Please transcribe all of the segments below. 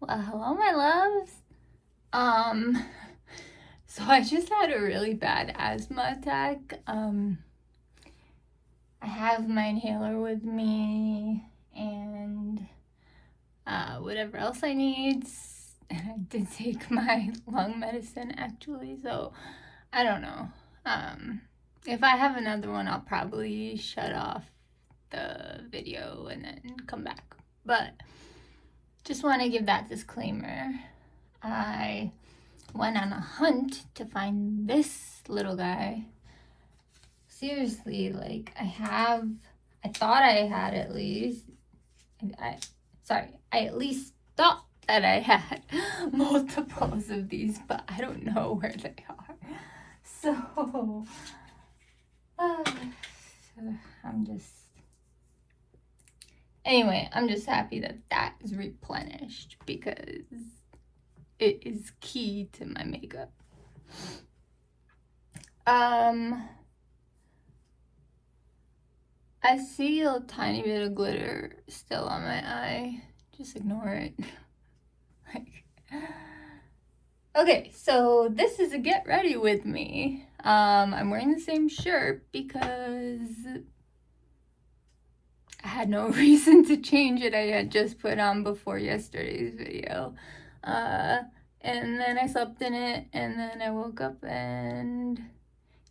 Well, hello, my loves. So I just had a really bad asthma attack. I have my inhaler with me and whatever else I need. And I did take my lung medicine actually, so I don't know. If I have another one, I'll probably shut off the video and then come back. But just want to give that disclaimer. I went on a hunt to find this little guy. Seriously, like I thought I had at least, I at least thought that I had multiples of these, but I don't know where they are. So, I'm just happy that that is replenished because it is key to my makeup. I see a tiny bit of glitter still on my eye. Just ignore it. Okay, so this is a get ready with me. I'm wearing the same shirt because I had no reason to change it. I had just put on before yesterday's video. And then I slept in it, and then I woke up, and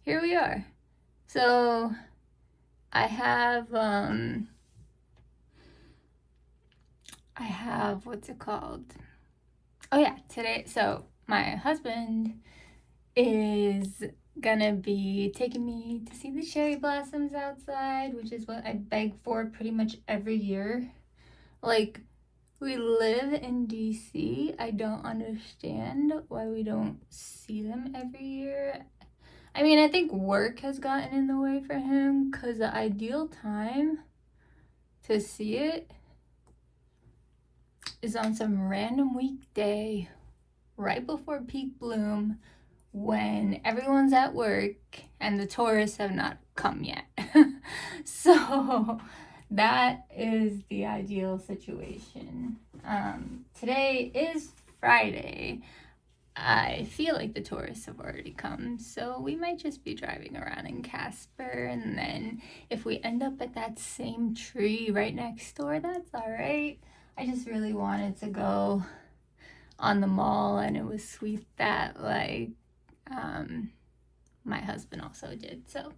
here we are. So I have what's it called? Oh yeah, today. So my husband is gonna be taking me to see the cherry blossoms outside, which is what I beg for pretty much every year. Like, we live in DC. I don't understand why we don't see them every year. I mean, I think work has gotten in the way for him because the ideal time to see it is on some random weekday right before peak bloom when everyone's at work and the tourists have not come yet. So that is the ideal situation. Today is Friday. I feel like the tourists have already come, so we might just be driving around in Casper, and then if we end up at that same tree right next door, that's all right. I just really wanted to go on the mall, and it was sweet that my husband also did. So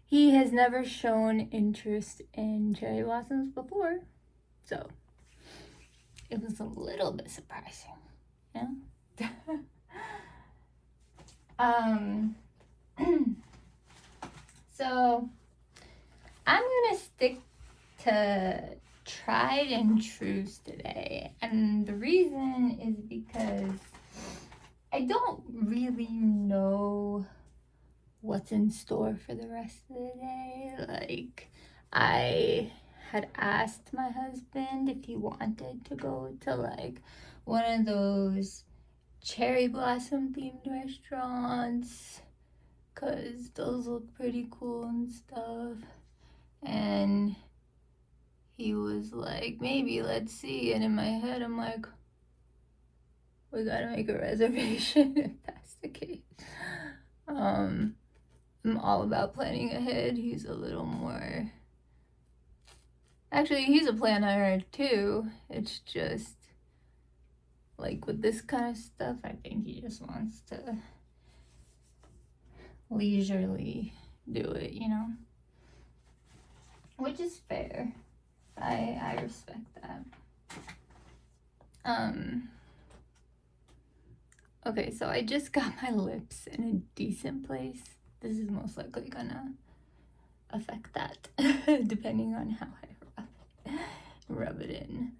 he has never shown interest in cherry blossoms before, so it was a little bit surprising, yeah. So I'm gonna stick to tried and trues today, and the reason is because I don't really know what's in store for the rest of the day. Like, I had asked my husband if he wanted to go to like one of those cherry blossom themed restaurants because those look pretty cool and stuff, and he was like, maybe, let's see. And in my head I'm like, we gotta make a reservation if that's the case. I'm all about planning ahead. He's a little more, actually he's a planner too. It's just like with this kind of stuff, I think he just wants to leisurely do it, you know, which is fair. I respect that. Okay, so I just got my lips in a decent place. This is most likely gonna affect that depending on how I rub it in.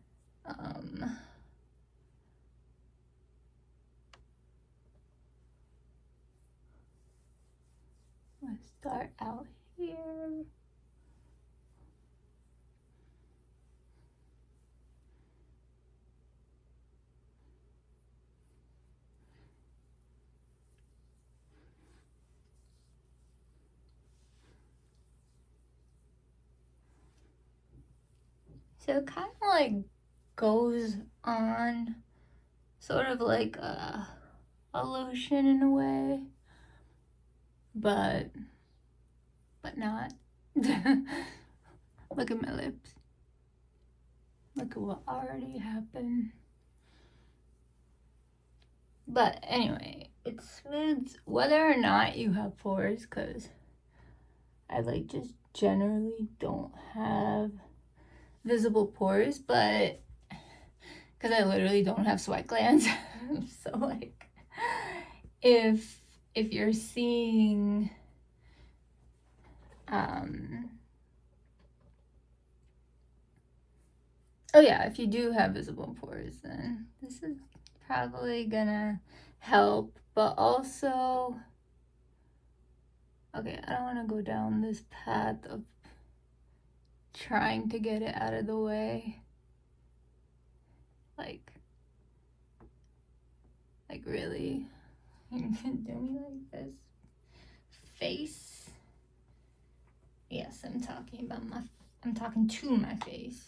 Let's start out here. So it kind of like goes on sort of like a lotion in a way, but not. Look at my lips. Look at what already happened. But anyway, it smooths whether or not you have pores, because I like just generally don't have visible pores, but because I literally don't have sweat glands. So like if you're seeing oh yeah, if you do have visible pores, then this is probably gonna help. But also, okay, I don't want to go down this path of trying to get it out of the way. Like really, you can do me like this. Face. Yes, I'm talking to my face.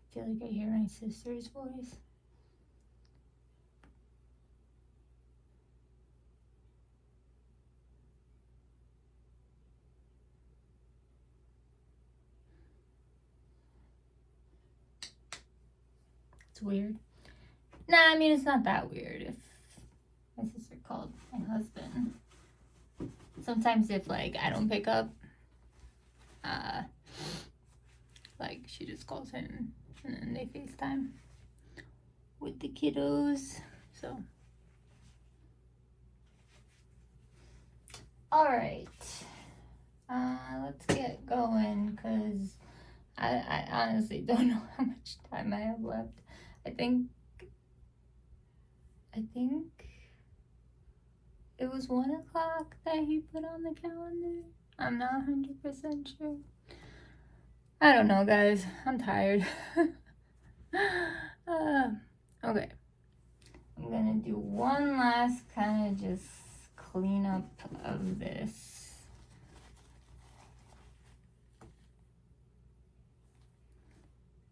I feel like I hear my sister's voice. It's weird. Nah, I mean, it's not that weird if my sister called my husband. Sometimes if, like, I don't pick up, like, she just calls him and then they FaceTime with the kiddos. So, alright. Let's get going, because I honestly don't know how much time I have left. I think it was 1 o'clock that he put on the calendar. I'm not 100% sure. I don't know, guys. I'm tired. Okay. I'm gonna do one last kind of just cleanup of this.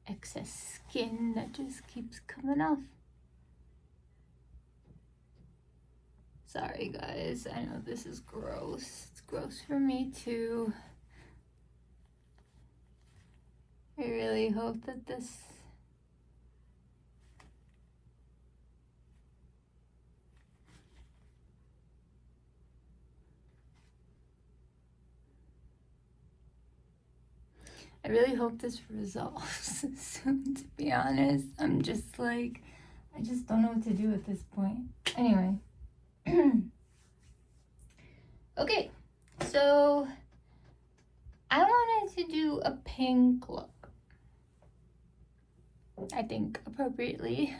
Excess skin that just keeps coming off. Sorry, guys. I know this is gross. It's gross for me, too. I really hope that this... I really hope this resolves soon, to be honest. I'm just like, I just don't know what to do at this point. Anyway. Okay, so I wanted to do a pink look. I think appropriately.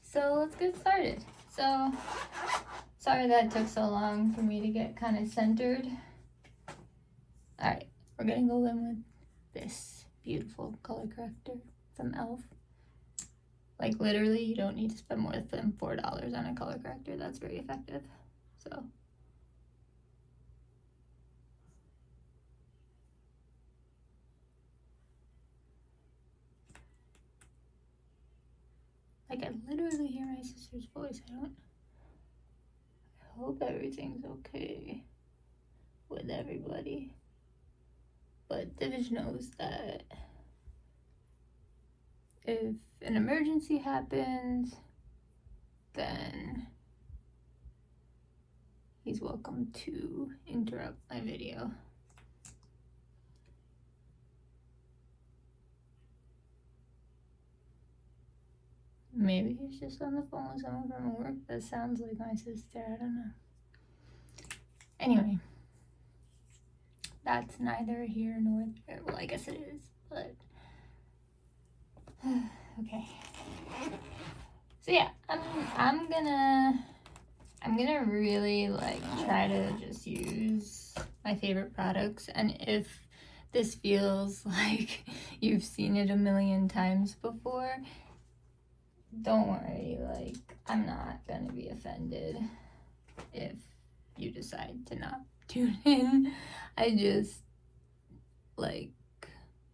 So let's get started. So, sorry that it took so long for me to get kind of centered. Alright, we're gonna go in with this beautiful color corrector from e.l.f. Like, literally, you don't need to spend more than $4 on a color corrector. That's very effective. So, like, I literally hear my sister's voice. I hope everything's okay with everybody. But Divish knows that if an emergency happens, then he's welcome to interrupt my video. Maybe he's just on the phone with someone from work that sounds like my sister. I don't know. Anyway, that's neither here nor there. Well, I guess it is, but okay. So yeah, I'm gonna really like try to just use my favorite products, and if this feels like you've seen it a million times before, don't worry, like, I'm not gonna be offended if you decide to not tune in. I just, like,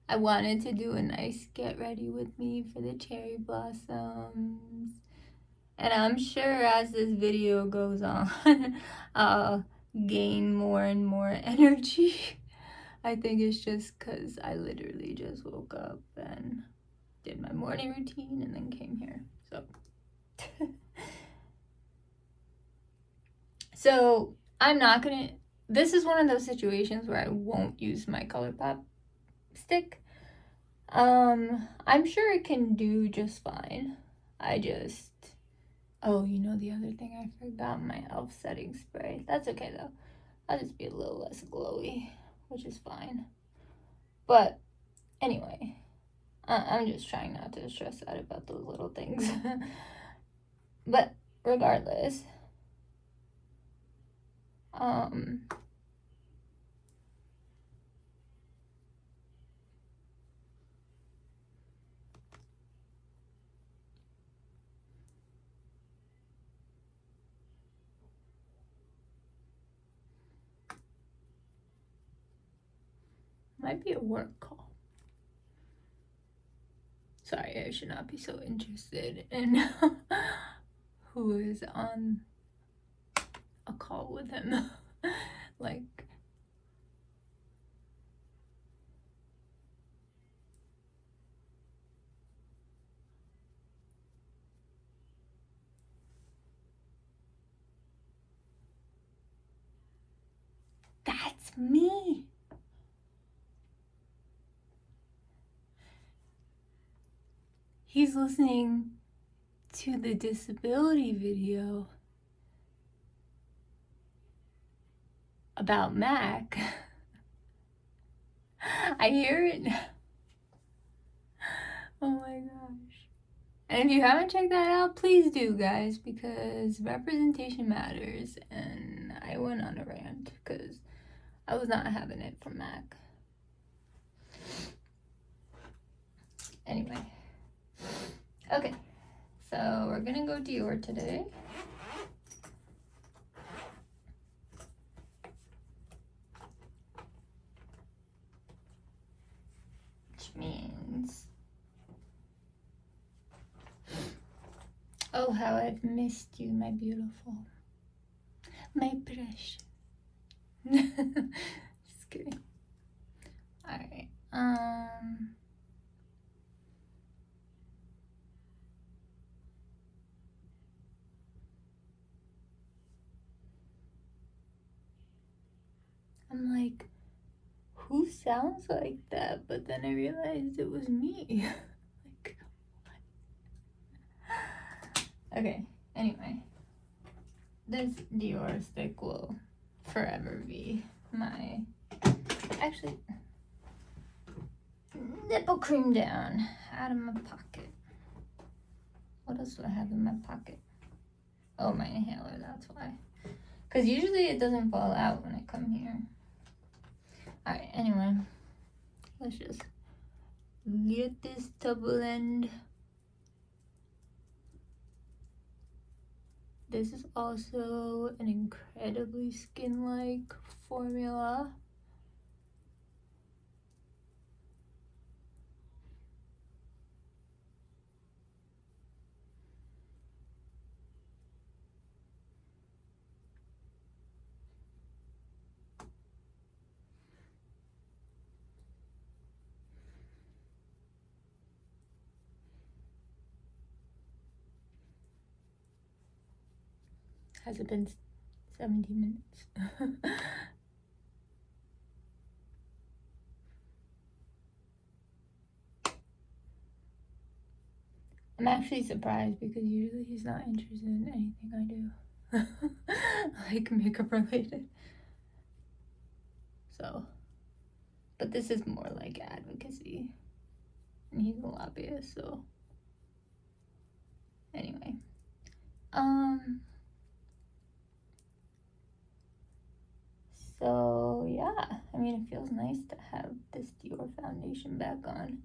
I wanted to do a nice get ready with me for the cherry blossoms. And I'm sure as this video goes on, I'll gain more and more energy. I think it's just because I literally just woke up and did my morning routine and then came here. So I'm not gonna, this is one of those situations where I won't use my ColourPop stick. I'm sure it can do just fine. Oh, you know the other thing, I forgot my e.l.f. setting spray. That's okay though. I'll just be a little less glowy, which is fine. But anyway, I'm just trying not to stress out about those little things. But regardless, might be a work call. Sorry, I should not be so interested in who is on a call with him. Like, that's me. He's listening to the disability video about Mac. I hear it. Oh my gosh. And if you haven't checked that out, please do, guys, because representation matters. And I went on a rant because I was not having it from Mac. Anyway. Okay. So we're gonna go Dior today. Which means, oh, how I've missed you, my beautiful, my precious. Just kidding. All right. I'm like, who sounds like that? But then I realized it was me. Like, what? Okay, anyway. This Dior stick will forever be my, actually, nipple cream down, out of my pocket. What else do I have in my pocket? Oh, my inhaler, that's why. Because usually it doesn't fall out when I come here. Alright, anyway, let's just get this double end. This is also an incredibly skin-like formula. Has it been 17 minutes? I'm actually surprised because usually he's not interested in anything I do. Like makeup related. So, but this is more like advocacy. And he's a lobbyist, so. Anyway. So yeah, I mean, it feels nice to have this Dior foundation back on.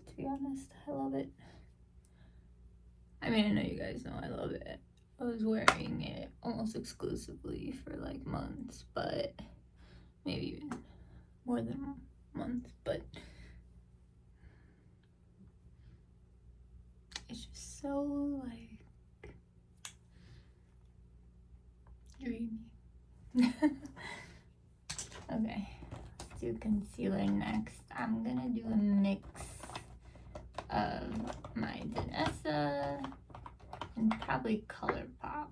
To be honest, I love it. I mean, I know you guys know I love it. I was wearing it almost exclusively for like months, but maybe even more than months, but it's just so like dreamy. Okay, let's do concealer next. I'm gonna do a mix of my Vanessa and probably ColourPop.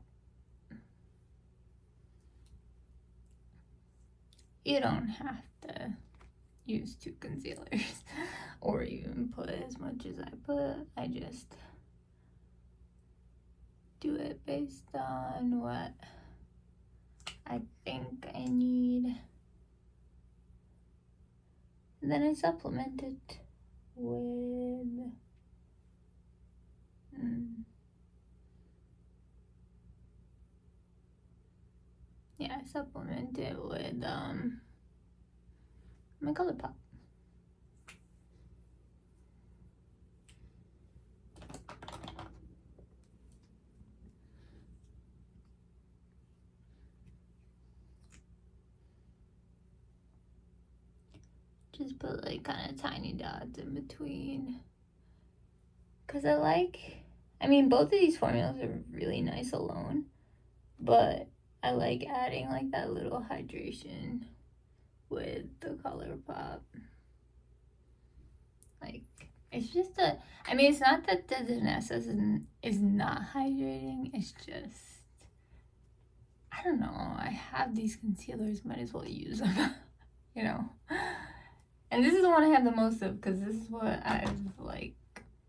You don't have to use 2 concealers or even put as much as I put. I just do it based on what I think I need. And then I supplement it with yeah, I supplement it with my ColourPop. Just put like kind of tiny dots in between. Cause I mean, both of these formulas are really nice alone, but I like adding like that little hydration with the ColourPop. Like, it's just I mean, it's not that the Vanessa is not hydrating, it's just, I don't know, I have these concealers, might as well use them, you know? And this is the one I have the most of, because this is what I've, like,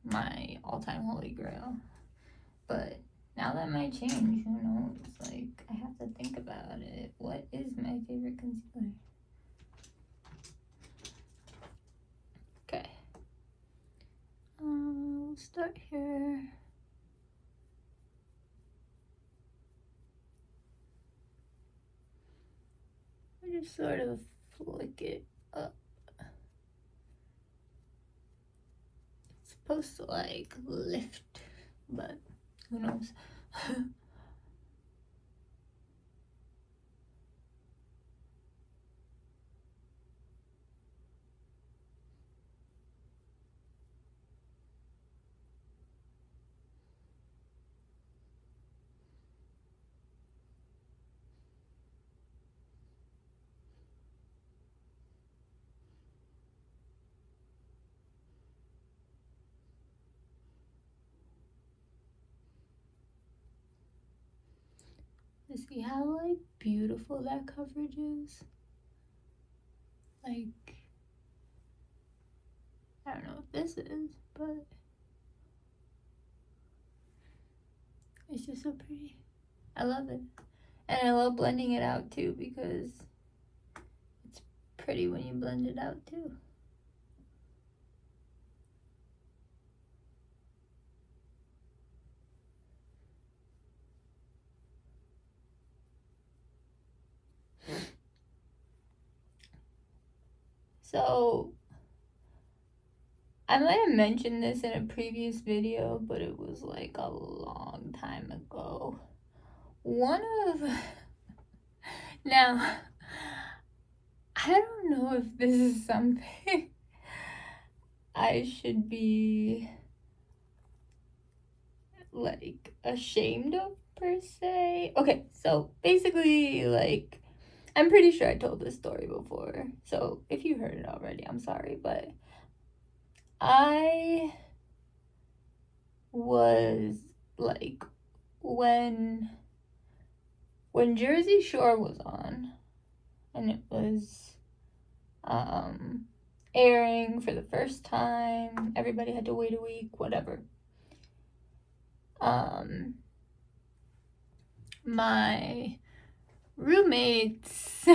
my all-time holy grail. But now that might change, who knows? Like, I have to think about it. What is my favorite concealer? Okay. We'll start here. I just sort of flick it up. It's supposed to like lift, but who knows? See how like beautiful that coverage is? Like, I don't know what this is, but it's just so pretty. I love it. And I love blending it out too, because it's pretty when you blend it out too. So, I might have mentioned this in a previous video, but it was like a long time ago. Now, I don't know if this is something I should be like ashamed of per se. Okay, so basically, like, I'm pretty sure I told this story before, so if you heard it already, I'm sorry, but I was like, when Jersey Shore was on and it was airing for the first time, everybody had to wait a week, whatever. My roommates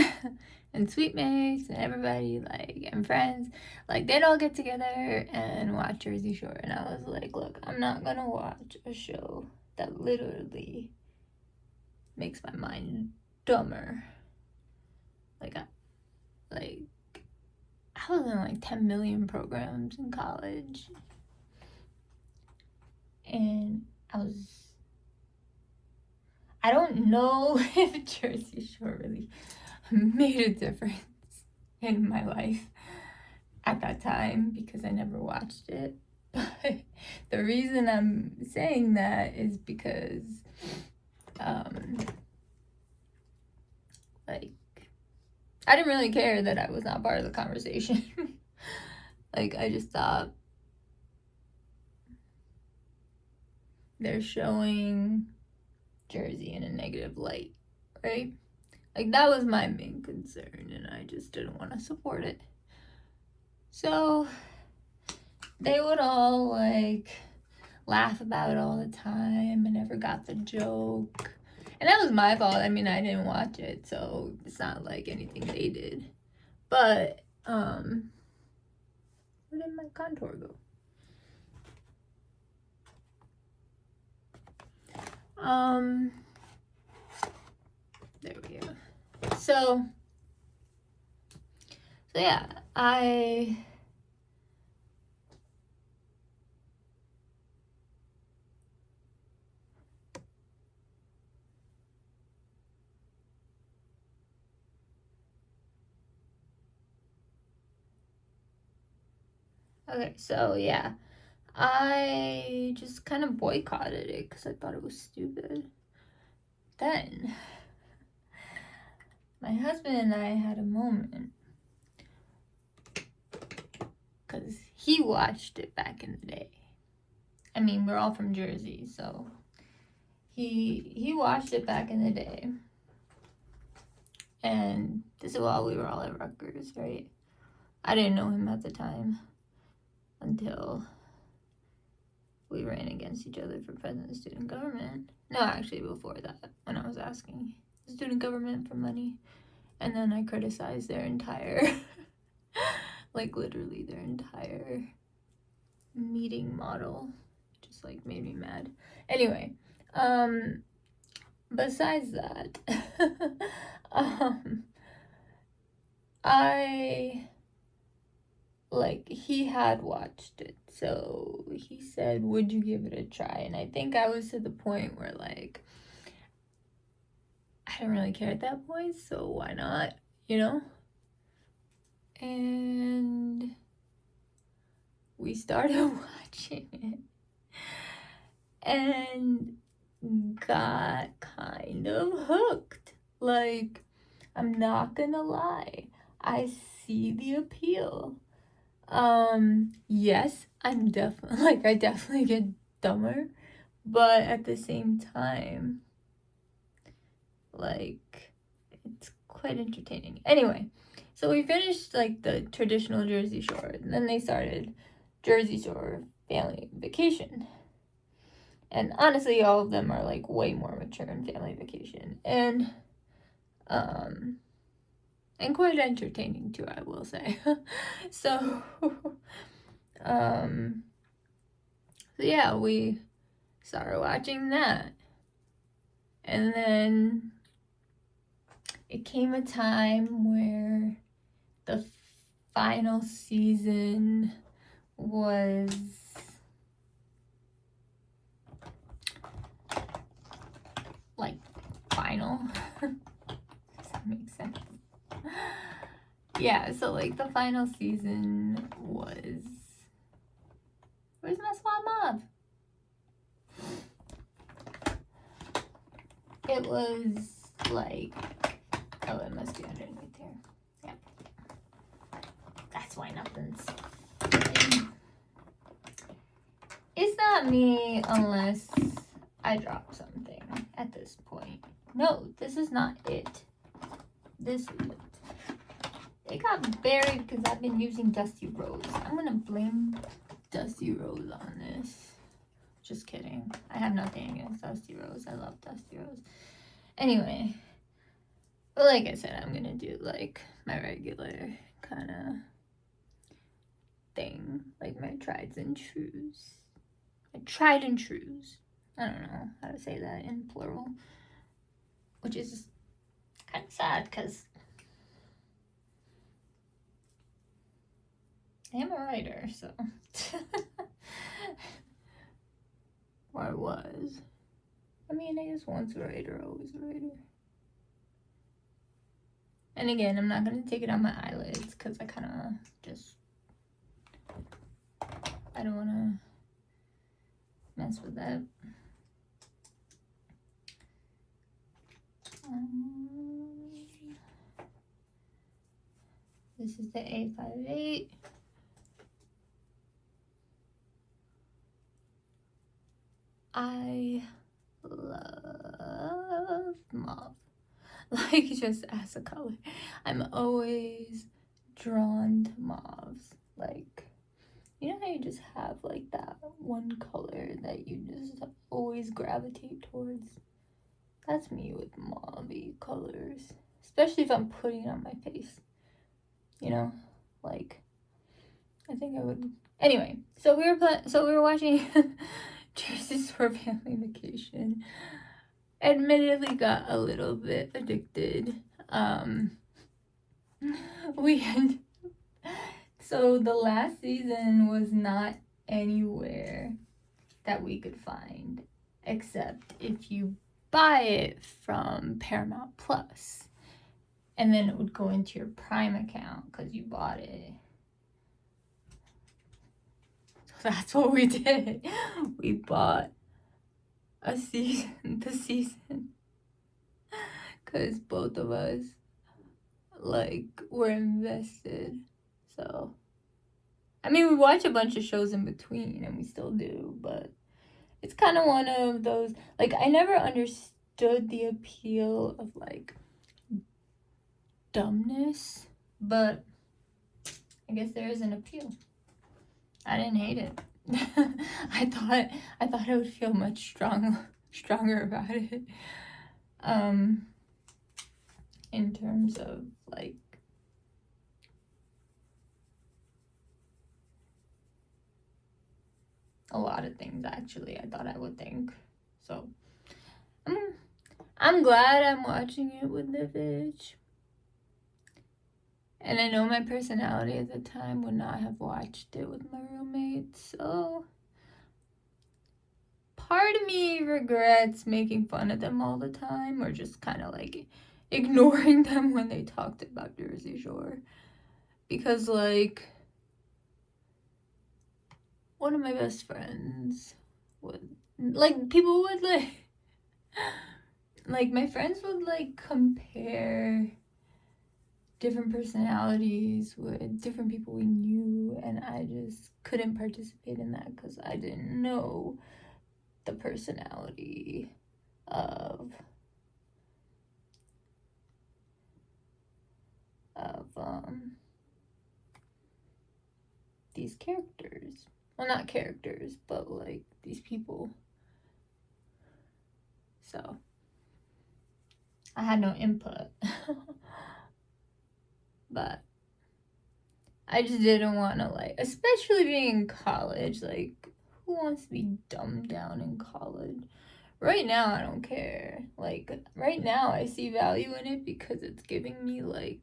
and suite mates and everybody, like, and friends, like, they'd all get together and watch Jersey Shore, and I was like, look, I'm not gonna watch a show that literally makes my mind dumber. Like, like, I was in like 10 million programs in college. And I don't know if Jersey Shore really made a difference in my life at that time because I never watched it. But the reason I'm saying that is because, like, I didn't really care that I was not part of the conversation. Like, I just thought they're showing Jersey in a negative light, right? Like, that was my main concern, and I just didn't want to support it. So they would all, like, laugh about it all the time. I never got the joke. And that was my fault. I mean, I didn't watch it, so it's not like anything they did. But, where did my contour go? There we go. So yeah, okay, so yeah, I just kind of boycotted it because I thought it was stupid. Then my husband and I had a moment because he watched it back in the day. I mean, we're all from Jersey, so he watched it back in the day. And this is while we were all at Rutgers, right? I didn't know him at the time until we ran against each other for president of student government. No, actually before that, when I was asking student government for money. And then I criticized their entire, like literally their entire meeting model. Just like made me mad. Anyway, besides that, he had watched it, so he said, would you give it a try? And I think I was to the point where, like, I didn't really care at that point, so why not, you know? And we started watching it and got kind of hooked. Like, I'm not gonna lie, I see the appeal. Yes, I'm definitely, like, I definitely get dumber, but at the same time, like, it's quite entertaining. Anyway, so we finished, like, the traditional Jersey Shore, and then they started Jersey Shore Family Vacation. And honestly, all of them are, like, way more mature in Family Vacation. And quite entertaining, too, I will say. So yeah, we started watching that. And then it came a time where the final season was like final. Does that make sense? Yeah, so like the final season was, where's my SWAT mob? It was like, oh, it must be underneath here. Yep. That's why nothing's. It's not me unless I drop something at this point. No, this is not it. This is it. It got buried because I've been using Dusty Rose. I'm gonna blame Dusty Rose on this. Just kidding. I have nothing against Dusty Rose. I love Dusty Rose. Anyway, but like I said, I'm gonna do like my regular kind of thing, like my tried and trues. My tried and trues. I don't know how to say that in plural, which is kind of sad because I am a writer, so. Or I was. I mean, I guess once a writer, always a writer. And again, I'm not going to take it on my eyelids because I kind of just, I don't want to mess with that. This is the A58. I love mauve. Like, just as a color. I'm always drawn to mauves. Like, you know how you just have, like, that one color that you just always gravitate towards? That's me with mauve-y colors. Especially if I'm putting it on my face. You know? Like, I think I would... Anyway, so we were watching Jersey Shore Family Vacation. Admittedly got a little bit addicted. So the last season was not anywhere that we could find, except if you buy it from Paramount Plus, and then it would go into your Prime account because you bought it. So that's what we did. We bought the season, because both of us, like, were invested. So, I mean, we watch a bunch of shows in between, and we still do, but it's kind of one of those, like, I never understood the appeal of, like, dumbness, but I guess there is an appeal. I didn't hate it. I thought I would feel much stronger about it. In terms of, like, a lot of things, actually, I thought I would think. So, I'm glad I'm watching it with the bitch. And I know my personality at the time would not have watched it with my roommates, so part of me regrets making fun of them all the time, or just kind of like ignoring them when they talked about Jersey Shore. Because, like, one of my best friends would, like, people would, like, my friends would, like, compare different personalities with different people we knew, and I just couldn't participate in that because I didn't know the personality of these characters. Well, not characters, but, like, these people. So I had no input. But I just didn't want to, like, especially being in college, like, who wants to be dumbed down in college? Right now, I don't care. Like, right now, I see value in it because it's giving me, like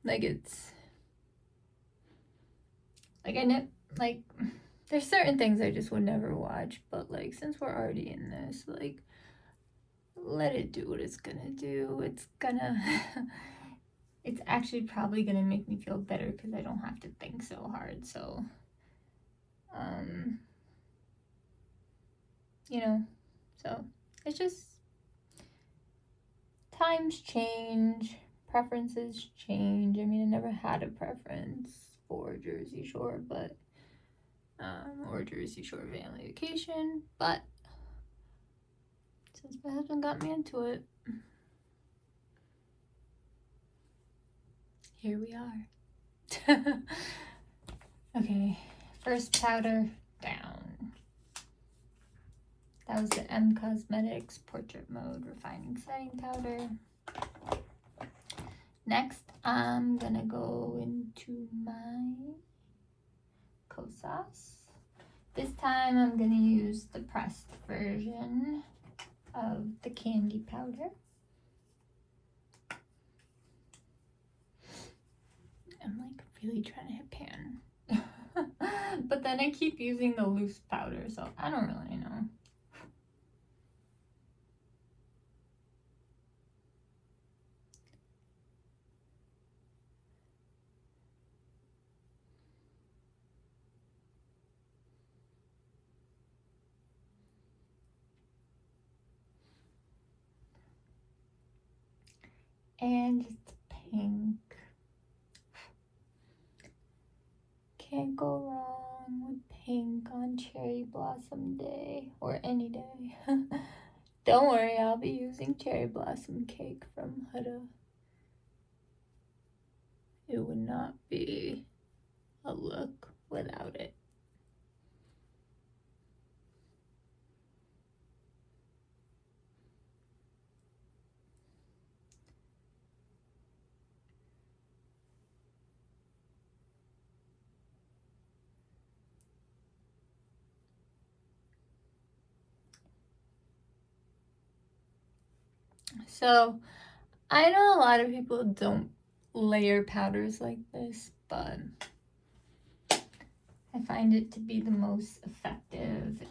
it's, like, like, there's certain things I just would never watch, but, like, since we're already in this, like, let it do what it's gonna do. It's gonna... It's actually probably gonna make me feel better because I don't have to think so hard. So, you know, so it's just, times change, preferences change. I mean, I never had a preference for Jersey Shore, but, or Jersey Shore Family Vacation, but since my husband got me into it, here we are. Okay, first powder down. That was the M Cosmetics Portrait Mode Refining Setting Powder. Next, I'm gonna go into my Kosas. This time I'm gonna use the pressed version of the candy powder. I'm, like, really trying to hit pan. But then I keep using the loose powder, so I don't really know. And it's pink. Can't go wrong with pink on Cherry Blossom Day, or any day. Don't worry, I'll be using Cherry Blossom Cake from Huda. It would not be a look without it. So, I know a lot of people don't layer powders like this, but I find it to be the most effective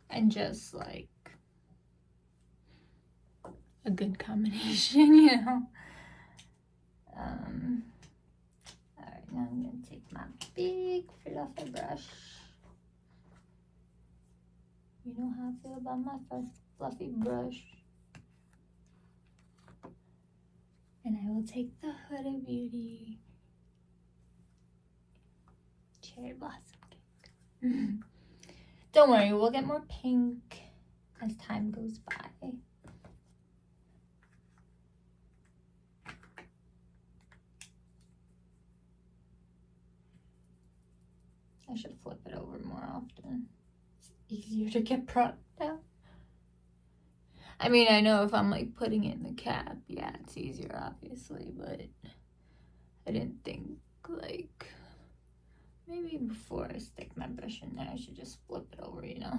and just like a good combination, you know. Alright, now I'm gonna take my big fluffy brush. You know how I feel about my first fluffy brush. And I will take the Huda Beauty Cherry Blossom Cake. Don't worry, we'll get more pink as time goes by. I should flip it over more often. It's easier to get product out. I mean, I know if I'm like putting it in the cap, yeah, it's easier obviously, but I didn't think like maybe before I stick my brush in there, I should just flip it over, you know.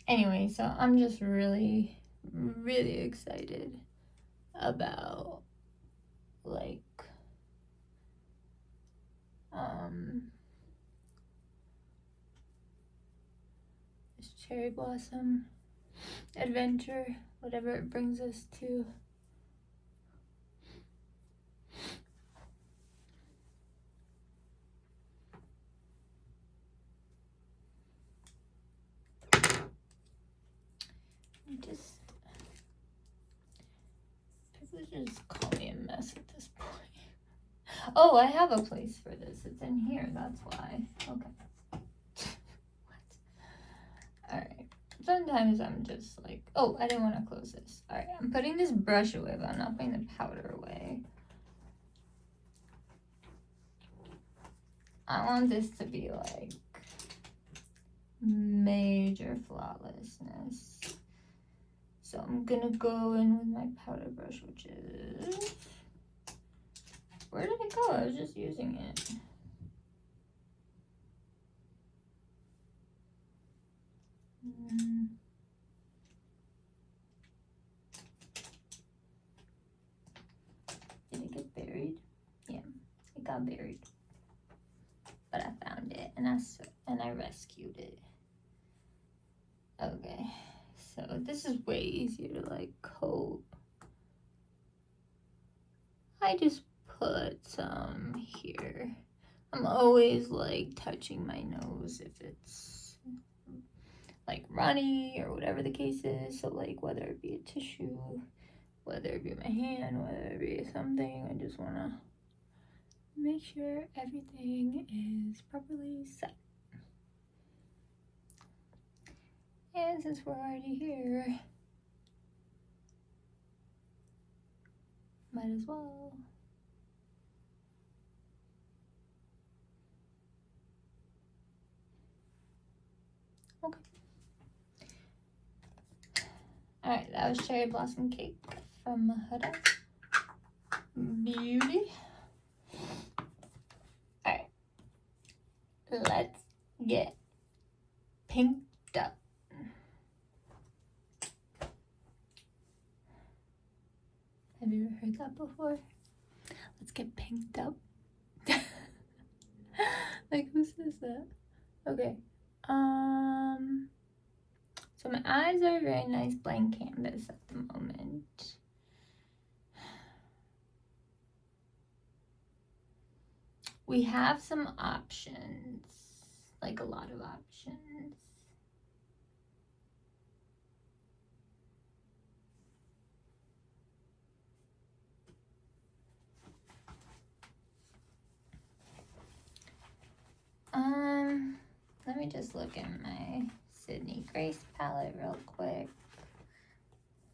Anyway, so I'm just really excited about like this cherry blossom adventure, whatever it brings us to. People just call me a mess at this point. Oh, I have a place for this. It's in here, that's why. Okay. What? Alright. Sometimes I'm just like, oh, I didn't want to close this. Alright, I'm putting this brush away, but I'm not putting the powder away. I want this to be like major flawlessness. So I'm gonna go in with my powder brush, which is... Where did it go? I was just using it. Did it get buried? Yeah, it got buried. But I found it and I rescued it. Okay, so this is way easier to like coat. I just put some here. I'm always like touching my nose if it's like runny or whatever the case is. So like whether it be a tissue, whether it be my hand, whether it be something, I just want to make sure everything is properly set. And since we're already here, might as well. Okay. Alright, that was Cherry Blossom Cake from Huda Beauty. Alright. let's get pinked up. Have you ever heard that before? Let's get pinked up. Like, who says that? Okay. So my eyes are a very nice blank canvas at the moment. We have some options, like a lot of options. Let me just look at my Sydney Grace palette real quick.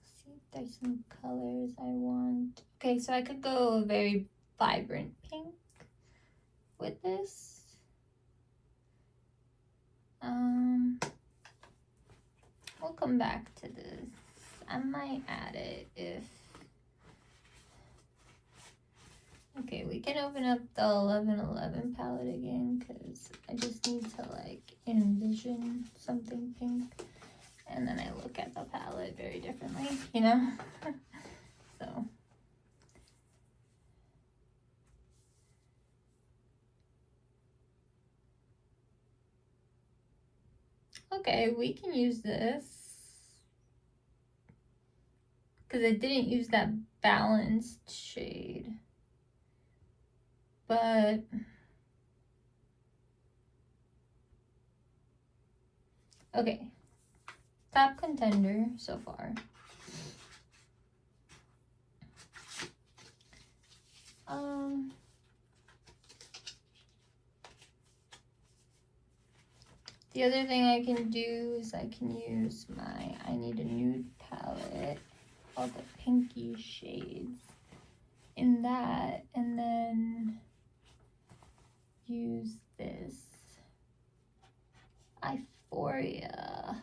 See if there's some colors I want. Okay, so I could go a very vibrant pink with this. We'll come back to this. I might add it if... Okay, we can open up the 1111 palette again because I just need to like envision something pink. And then I look at the palette very differently, you know? So. Okay, we can use this. Because I didn't use that balanced shade. But okay, top contender so far. The other thing I can do is I can use my I Need a Nude palette, all the pinky shades in that, and then use this Euphoria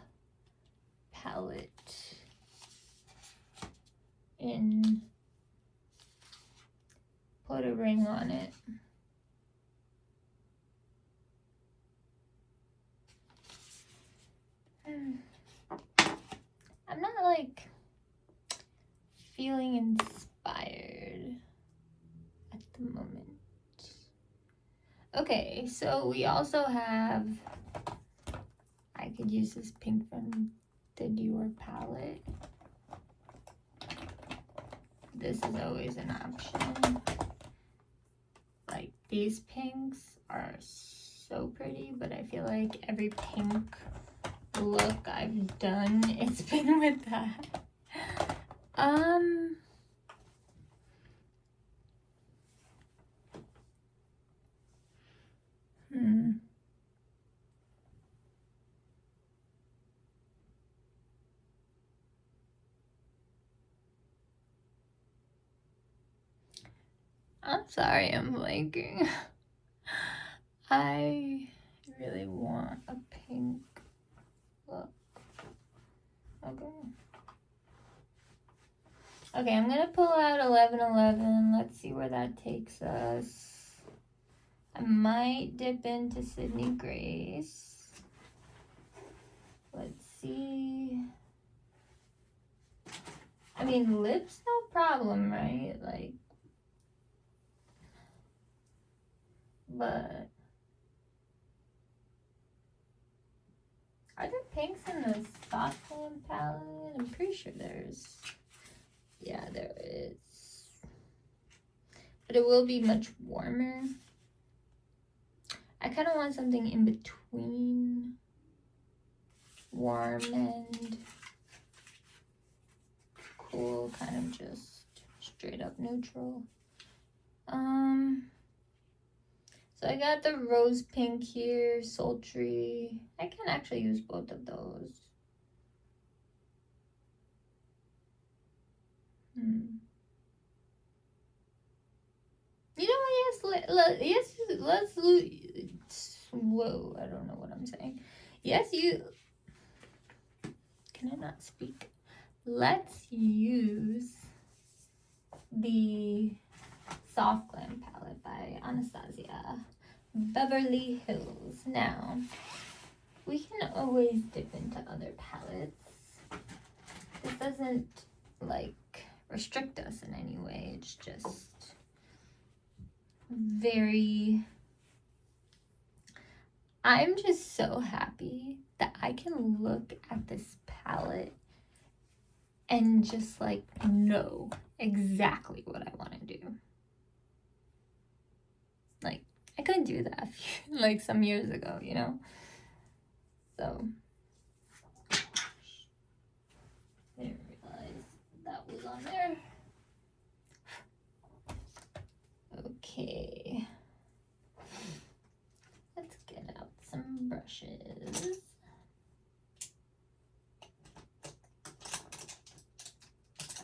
palette in, put a ring on it. I'm not like feeling inspired at the moment. Okay, so we also have, I could use this pink from the Dior palette. This is always an option. Like, these pinks are so pretty, but I feel like every pink look I've done, it's been with that. I'm sorry I'm blanking. I really want a pink look. Okay, I'm gonna pull out 1111. Let's see where that takes us. I might dip into Sydney Grace. Let's see. I mean, lips, no problem, right? Like, but are there pinks in the soft glam palette? I'm pretty sure there's, yeah, there is. But it will be much warmer. I kind of want something in between warm and cool, kind of just straight up neutral. So I got the rose pink here, sultry. I can actually use both of those. You know what? Let's whoa, I don't know what I'm saying. Yes, can I not speak? Let's use the Soft Glam palette by Anastasia Beverly Hills. Now, we can always dip into other palettes. This doesn't, like, restrict us in any way. It's just very... I'm just so happy that I can look at this palette and just, like, know exactly what I want to do. Like, I couldn't do that, like, some years ago, you know? So, didn't realize that was on there. Okay. Let's get out some brushes.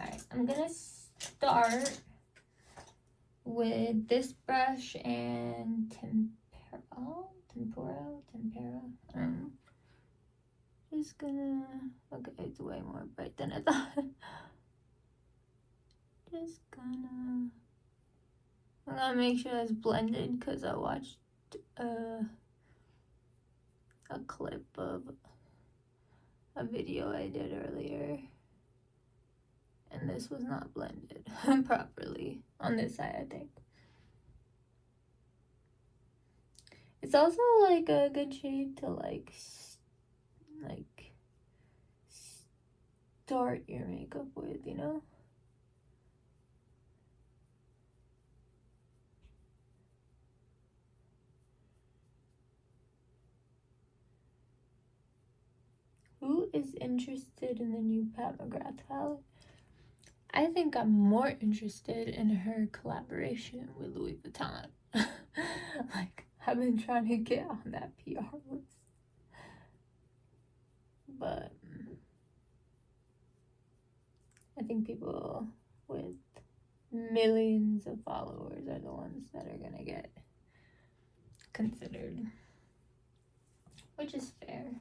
Alright, I'm gonna start with this brush and tempera. I don't know. Just gonna, okay, it's way more bright than I thought. Just gonna, I'm gonna make sure it's blended because I watched a clip of a video I did earlier, and this was not blended properly on this side, I think. It's also like a good shade to like start your makeup with, you know? Who is interested in the new Pat McGrath palette? I think I'm more interested in her collaboration with Louis Vuitton. Like, I've been trying to get on that PR list. But I think people with millions of followers are the ones that are gonna get considered, which is fair.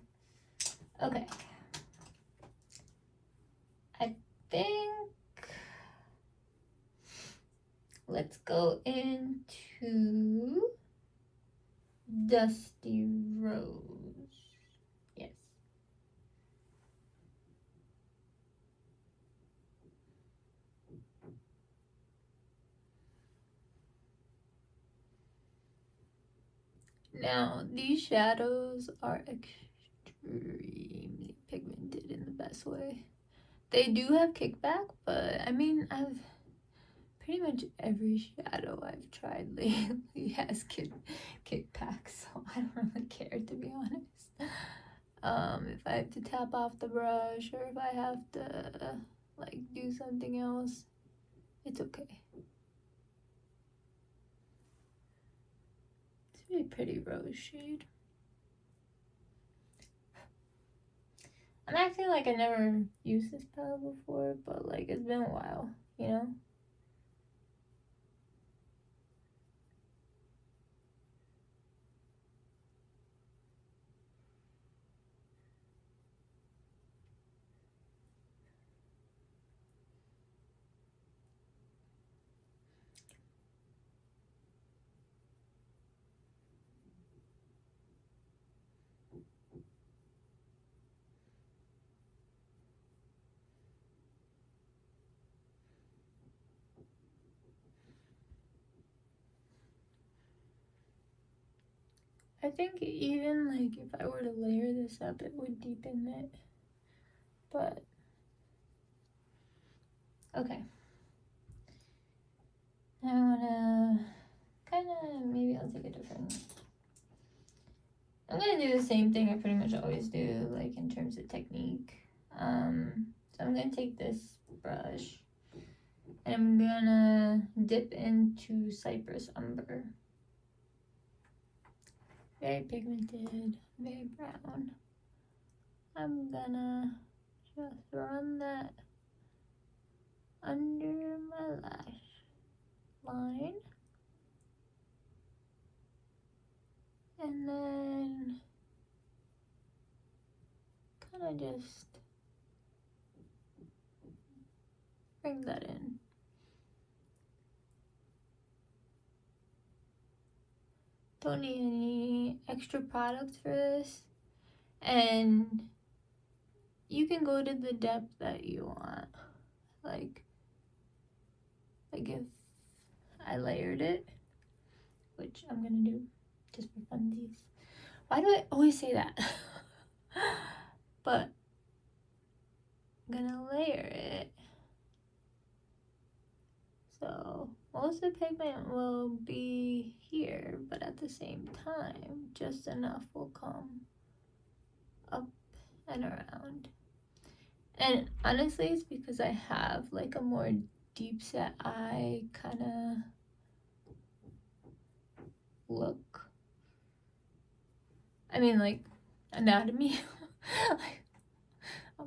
Okay, I think let's go into Dusty Rose. Yes. Now, these shadows are extremely pigmented in the best way. They do have kickback, but I mean, I've pretty much every shadow I've tried lately has kickback, so I don't really care, to be honest. If I have to tap off the brush or if I have to like do something else, it's okay. It's a really pretty rose shade. I'm acting like I never used this palette before, but like it's been a while, you know? I think even like if I were to layer this up, it would deepen it. But okay. I wanna maybe I'll take a different. I'm gonna do the same thing I pretty much always do, like in terms of technique. So I'm gonna take this brush and I'm gonna dip into Cypress Umber. Very pigmented, very brown. I'm gonna just run that under my lash line. And then kind of just bring that in. don't need any extra products for this. And you can go to the depth that you want. Like if I layered it, which I'm gonna do just for funsies. Why do I always say that? But I'm gonna layer it. So most of the pigment will be here, but at the same time, just enough will come up and around. And honestly, it's because I have like a more deep set eye kind of look. I mean, like anatomy. Like,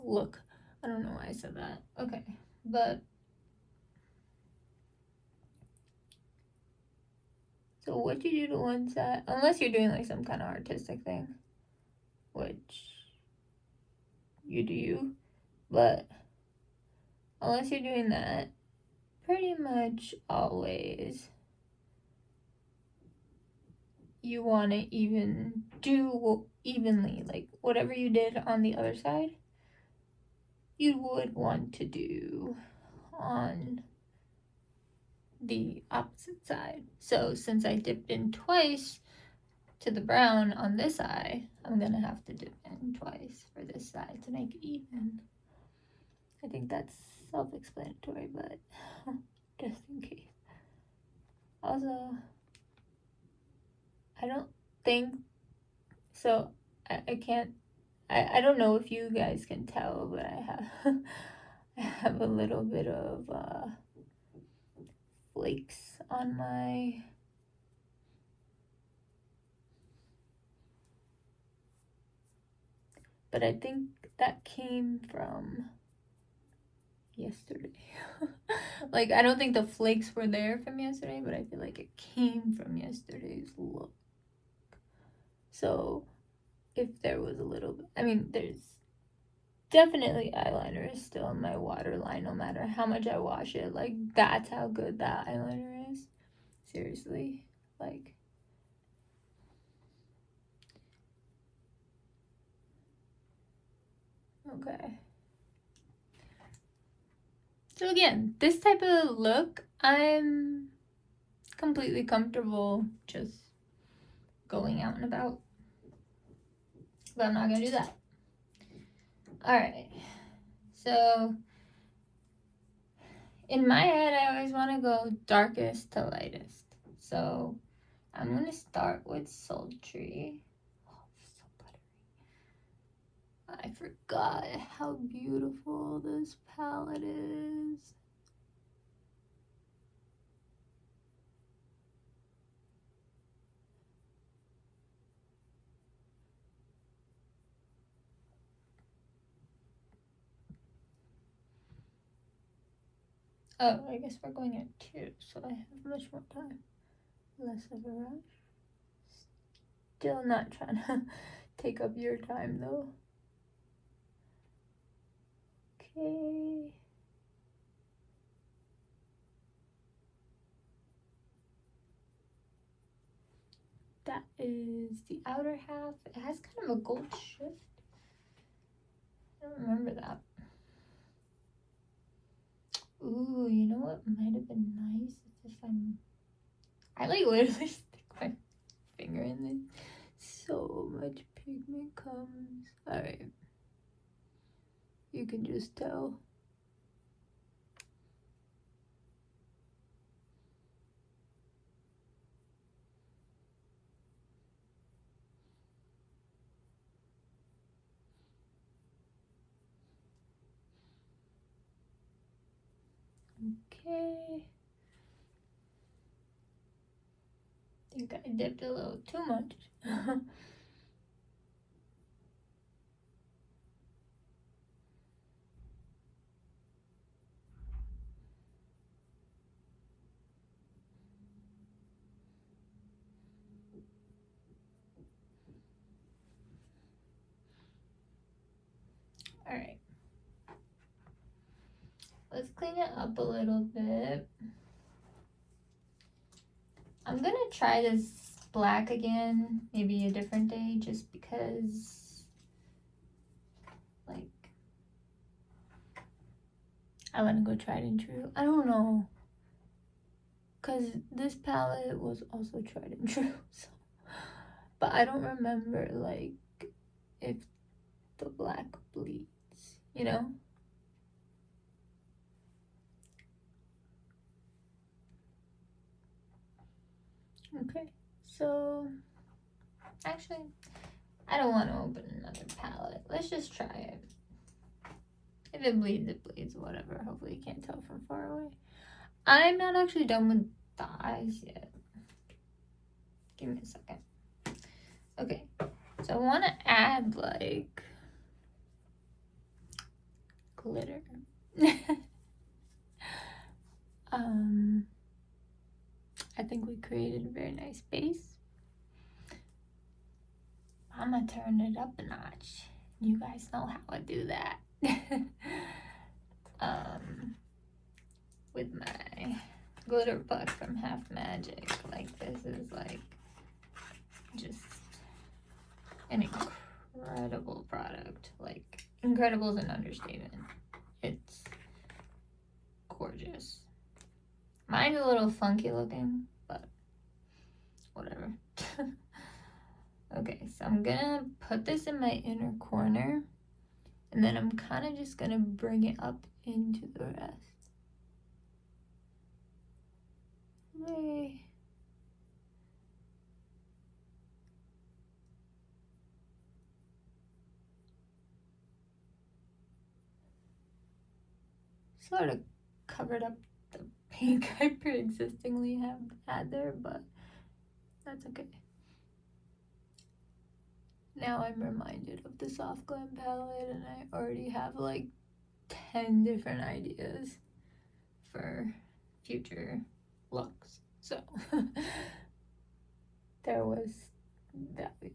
look. I don't know why I said that. Okay, but so what you do to one side, unless you're doing like some kind of artistic thing, which you do, but unless you're doing that, pretty much always you want to even do evenly, like whatever you did on the other side, you would want to do on the opposite side. So since I dipped in twice to the brown on this eye, I'm gonna have to dip in twice for this side to make it even. I think that's self-explanatory, but just in case. Also, I don't think so. I don't know if you guys can tell, but I have a little bit of flakes on my but I think that came from yesterday. Like, I don't think the flakes were there from yesterday, but I feel like it came from yesterday's look. So if there was a little bit, I mean, there's definitely eyeliner is still in my waterline no matter how much I wash it. Like, that's how good that eyeliner is. Seriously. Like, okay. So again, this type of look, I'm completely comfortable just going out and about. But I'm not gonna do that. Alright. So in my head, I always want to go darkest to lightest. So I'm gonna start with Sultry. Oh, so buttery. I forgot how beautiful this palette is. Oh, I guess we're going at 2, so I have much more time. Less of a rush. Still not trying to take up your time though. Okay. That is the outer half. It has kind of a gold shift. I don't remember that. Ooh, you know what might have been nice if I like literally stick my finger in this. So much pigment comes. Alright. You can just tell. Okay. I think I dipped a little too much. Alright. Let's clean it up a little bit. I'm gonna try this black again, maybe a different day, just because, like, I want to go tried and true. I don't know, because this palette was also tried and true, so. But I don't remember, like, if the black bleeds, you know? Okay, so, actually, I don't want to open another palette. Let's just try it. If it bleeds, it bleeds, whatever. Hopefully you can't tell from far away. I'm not actually done with the eyes yet. Give me a second. Okay, so I want to add, like, glitter. I think we created a very nice base. I'm gonna turn it up a notch. You guys know how I do that. With my glitter puck from Half Magic. Like, this is like just an incredible product. Like, incredible is an understatement. It's gorgeous. Mine's a little funky looking, but whatever. Okay, so I'm gonna put this in my inner corner, and then I'm kind of just gonna bring it up into the rest. Yay. Sort of covered up the pink I pre-existingly have had there, but that's okay. Now I'm reminded of the Soft Glam palette, and I already have like 10 different ideas for future looks. So there was value.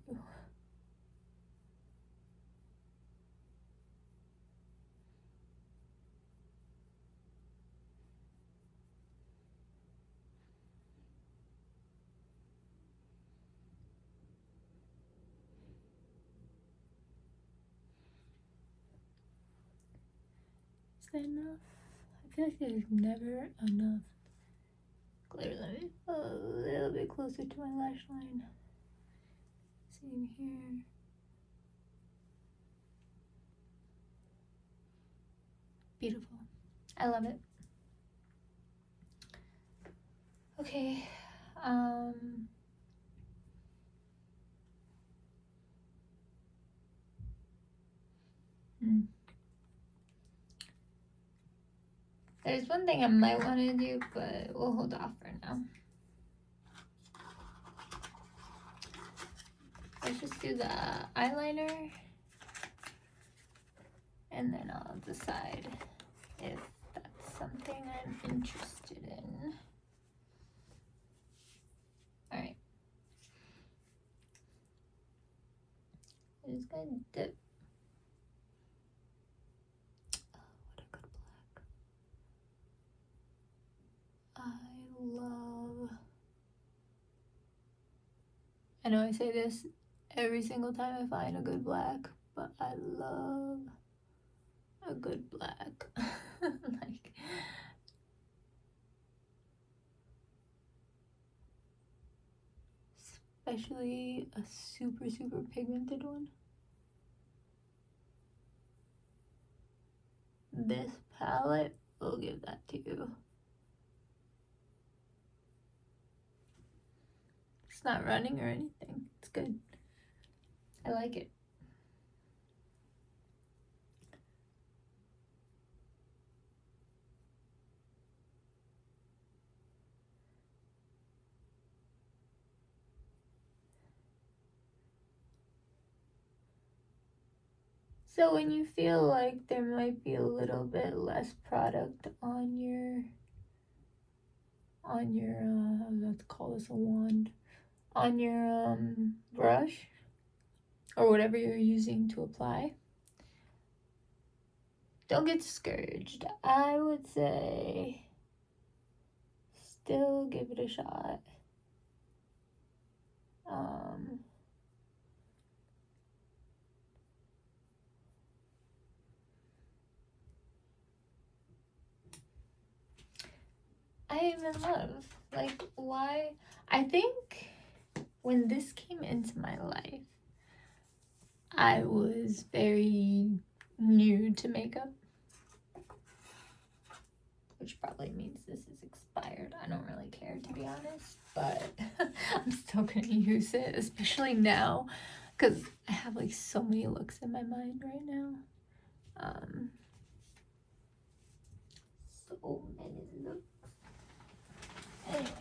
Is that enough? I feel like there's never enough glitter. Let me go a little bit closer to my lash line. Same here. Beautiful. I love it. Okay. There's one thing I might want to do, but we'll hold off for now. Let's just do the eyeliner, and then I'll decide if that's something I'm interested in. Alright. I'm just gonna dip. Oh, what a good black. I know I say this every single time I find a good black, but I love a good black. Like, especially a super pigmented one. This palette will give that to you. It's not running or anything. It's good. I like it. So when you feel like there might be a little bit less product on your let's call this a wand, on your brush or whatever you're using to apply, don't get discouraged. I would say still give it a shot. I am in love. Like, why? I think when this came into my life, I was very new to makeup, which probably means this is expired. I don't really care, to be honest, but I'm still gonna use it, especially now, because I have like so many looks in my mind right now. So many looks. Anyway.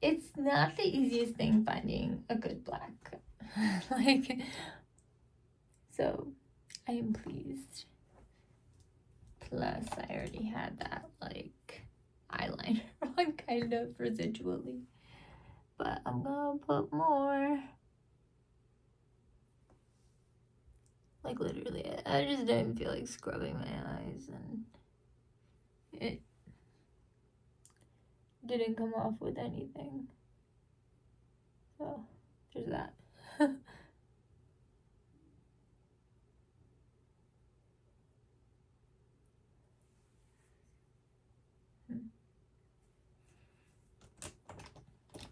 It's not the easiest thing finding a good black. Like, so I am pleased. Plus, I already had that, like, eyeliner on kind of residually. But I'm gonna put more. Like, literally, I just didn't feel like scrubbing my eyes, and it didn't come off with anything. So, there's that.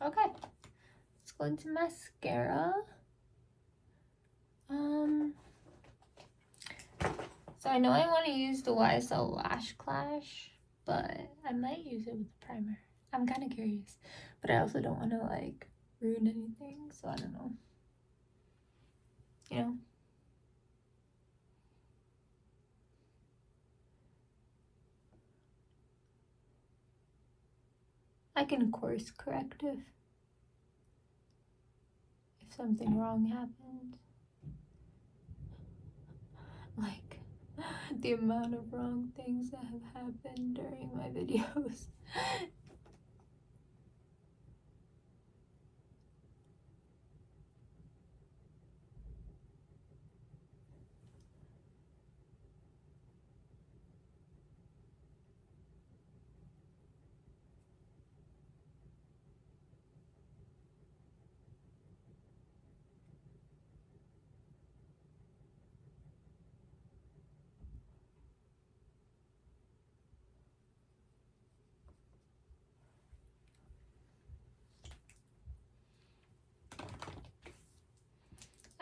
Okay, let's go into mascara. So I know I want to use the YSL Lash Clash, but I might use it with the primer. I'm kind of curious, but I also don't want to like ruin anything, so I don't know. You know? I can course corrective if something wrong happens. Like the amount of wrong things that have happened during my videos.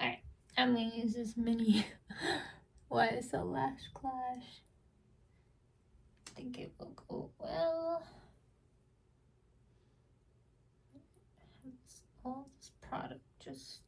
Alright, I'm gonna use this mini YSL Lash Clash. I think it will go well. All this product just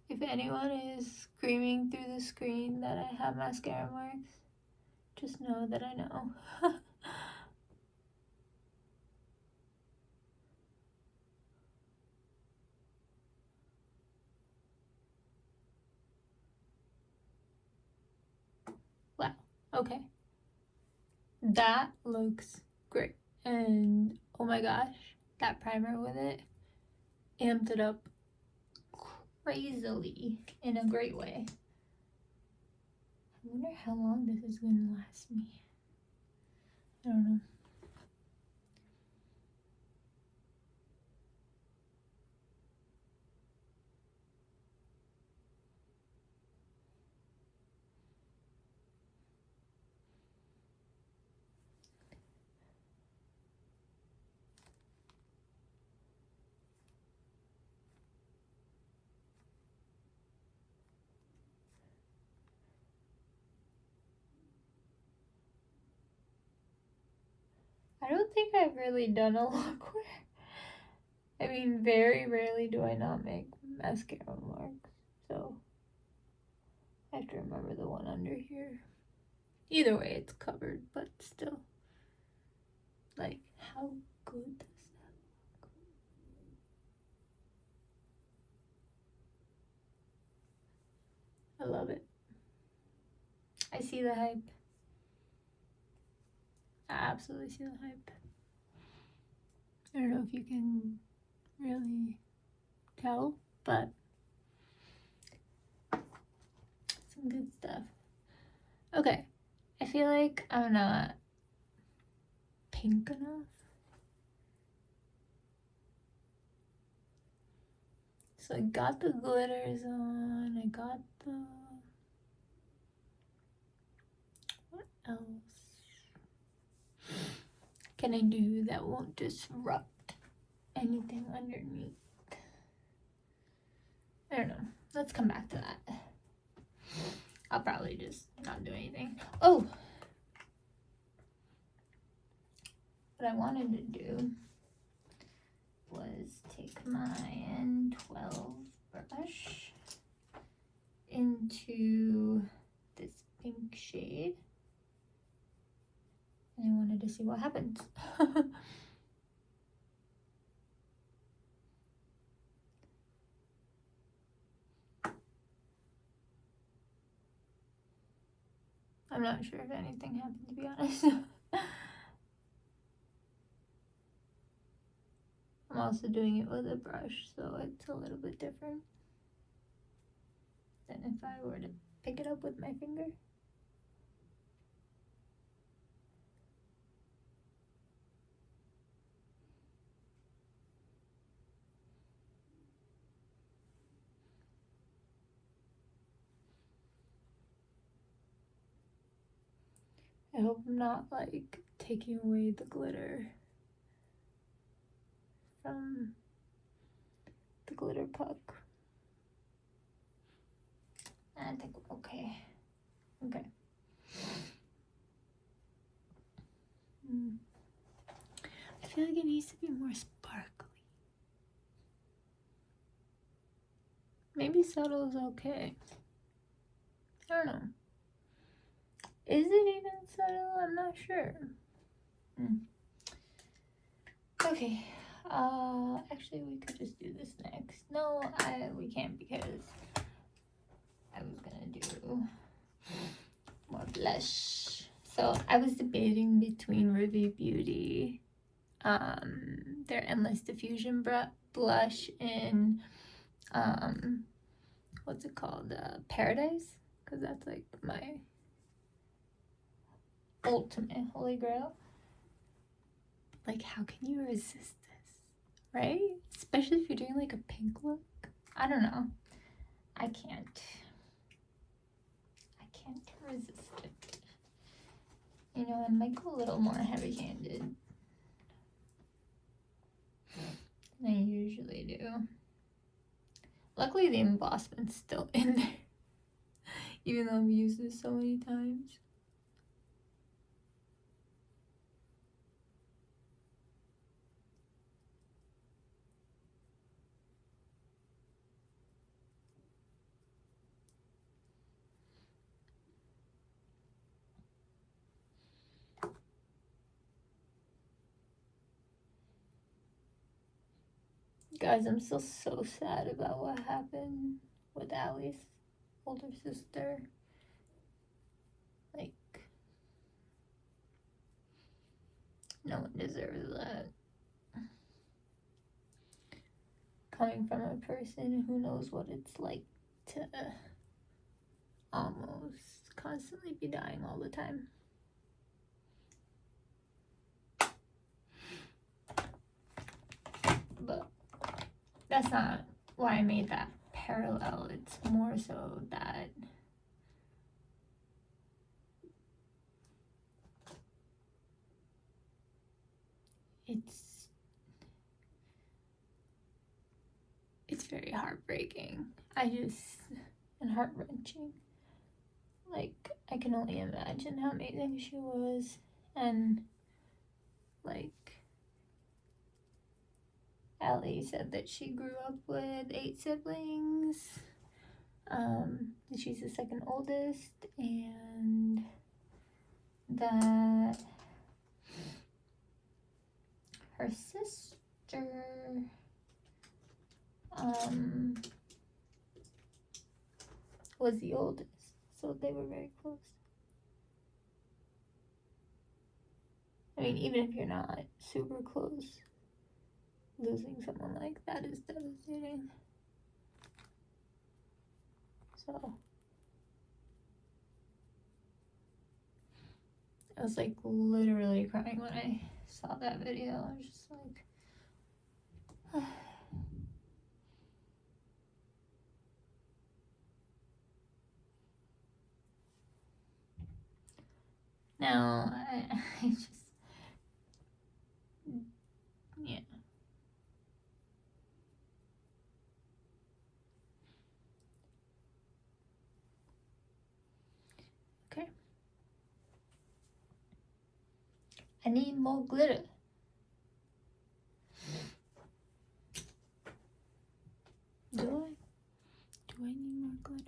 if anyone is screaming through the screen that I have mascara marks, just know that I know. Wow, okay. That looks great. And oh my gosh, that primer with it amped it up crazily in a great way. I wonder how long this is going to last me. I don't know. I don't think I've really done a look where, I mean, very rarely do I not make mascara marks, so I have to remember the one under here. Either way, it's covered, but still, like, how good does that look? I see the hype. I absolutely see the hype. I don't know if you can really tell, but some good stuff. Okay, I feel like I'm not pink enough. So I got the glitters on, I got the, what else can I do that won't disrupt anything underneath? I don't know. Let's come back to that. I'll probably just not do anything. Oh! What I wanted to do was take my N12 brush into this pink shade. And I wanted to see what happens. I'm not sure if anything happened, to be honest. I'm also doing it with a brush, so it's a little bit different than if I were to pick it up with my finger. I hope I'm not like taking away the glitter from the glitter puck. I think okay. Okay. I feel like it needs to be more sparkly. Maybe subtle is okay. I don't know. Is it even subtle? I'm not sure. Okay. Actually, we could just do this next. No, we can't because I was gonna do more blush. So I was debating between Review Beauty, their Endless Diffusion blush in, what's it called? Paradise, because that's like my ultimate holy grail. Like, how can you resist this, right? Especially if you're doing like a pink look. I don't know. I can't resist it. You know, I might go a little more heavy-handed than I usually do. Luckily, the embossment's still in there, even though I've used this so many times. Guys, I'm still so sad about what happened with Allie's older sister. Like, no one deserves that. Coming from a person who knows what it's like to almost constantly be dying all the time. But that's not why I made that parallel. It's more so that it's very heartbreaking. And heart-wrenching. Like, I can only imagine how amazing she was. And, like, Allie said that she grew up with 8 siblings. She's the second oldest, and that her sister was the oldest, so they were very close. I mean, even if you're not super close, losing someone like that is devastating. So I was like literally crying when I saw that video. I was just like, now I just, yeah. Okay. I need more glitter. Do I? Do I need more glitter?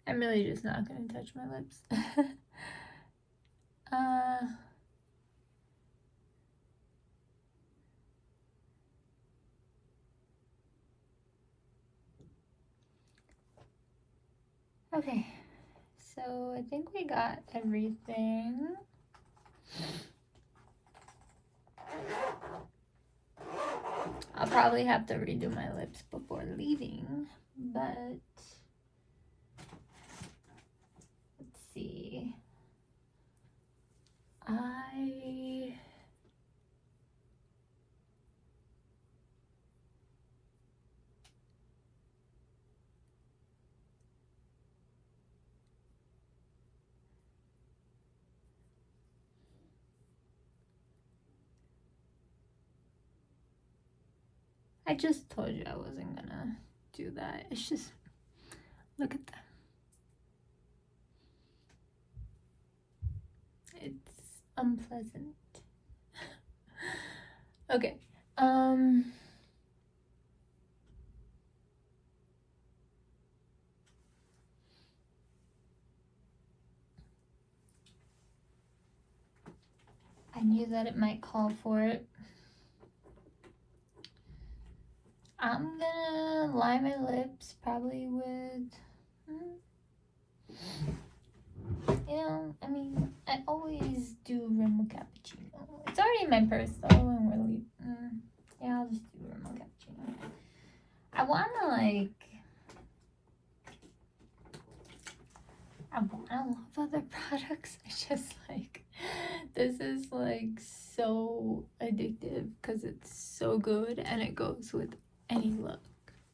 I'm really just not gonna touch my lips. Okay, so I think we got everything. I'll probably have to redo my lips before leaving, but let's see. I just told you I wasn't gonna do that. It's just, look at that. It's unpleasant. Okay. I knew that it might call for it. I'm gonna line my lips probably with, you know, I mean, I always do rim with Cappuccino. It's already in my purse though, and we're leaving. Yeah, I'll just do rim with Cappuccino. I wanna love other products. I just this is like so addictive because it's so good and it goes with any look,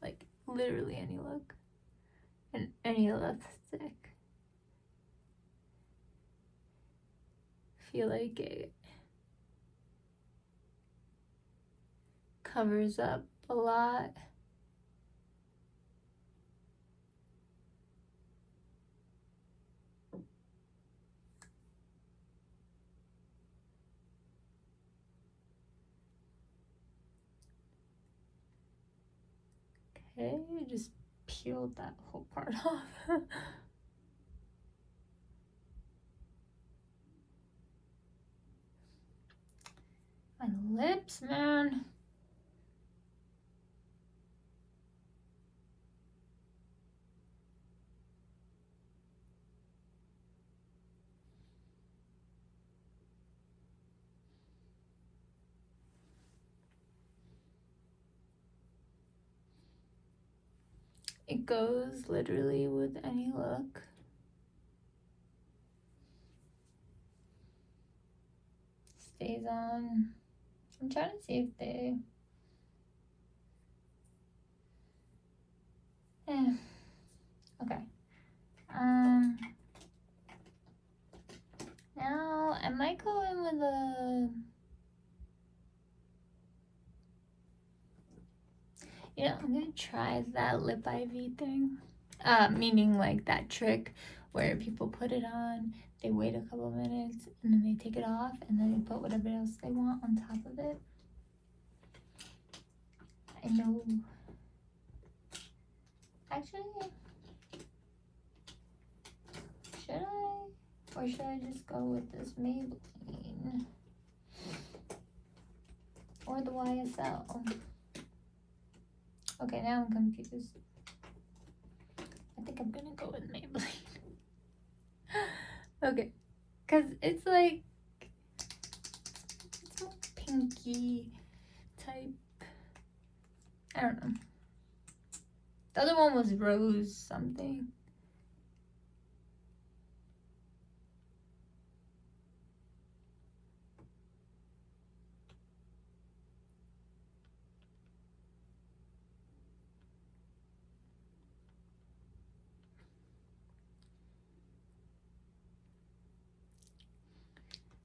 like literally any look and any lipstick. I feel like it covers up a lot. Okay, just peeled that whole part off. My lips, man. It goes literally with any look. Stays on. I'm trying to see if they... Okay. Now I might go in with a... You know, I'm gonna try that lip IV thing. Meaning like that trick where people put it on, they wait a couple minutes, and then they take it off, and then they put whatever else they want on top of it. I know. Actually, should I? Or should I just go with this Maybelline? Or the YSL? Okay, now I'm confused. I think I'm gonna go with Maybelline. Okay, because it's like, it's more pinky type. I don't know. The other one was rose something.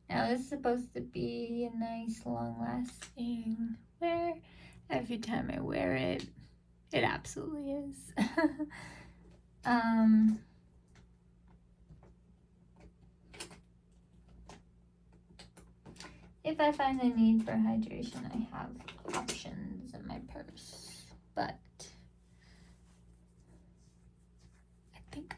Now this is supposed to be a nice long lasting wear. Every time I wear it, it absolutely is. If I find the need for hydration, I have options in my purse. But I think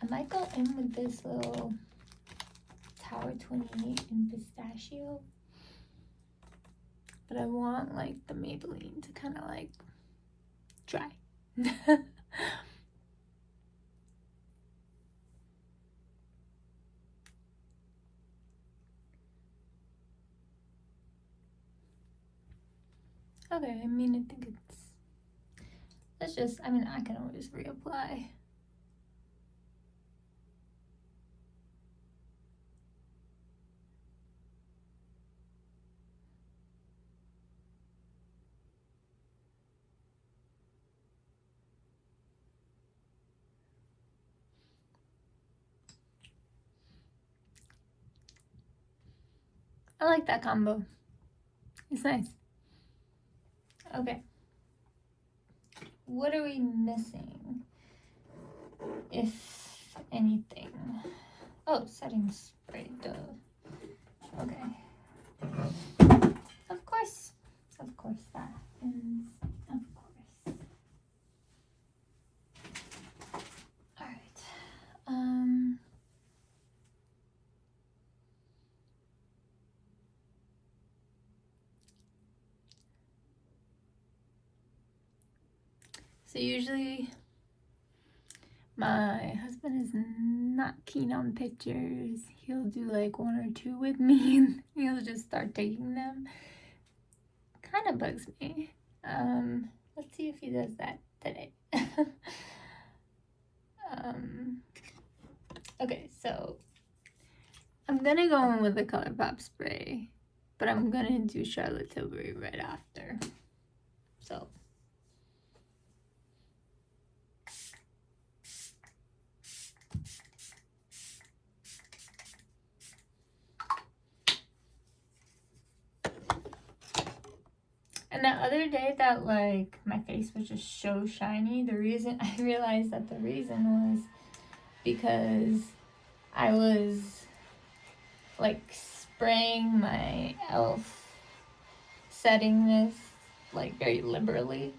I might go in with this little Tower 28 in Pistachio. But I want like the Maybelline to kind of like dry. Okay, I mean, I think let's just, I mean, I can always reapply. I like that combo. It's nice. Okay. What are we missing? If anything. Oh, setting spray, duh. Okay. Of course. Of course that happens. Of course. Alright. So usually my husband is not keen on pictures. He'll do like one or two with me and he'll just start taking them. Kind of bugs me. Let's see if he does that today. Okay, so I'm gonna go in with the ColourPop spray, but I'm gonna do Charlotte Tilbury right after. So and that other day that like my face was just so shiny, the reason I realized that the reason was because I was like spraying my e.l.f. setting mist like very liberally,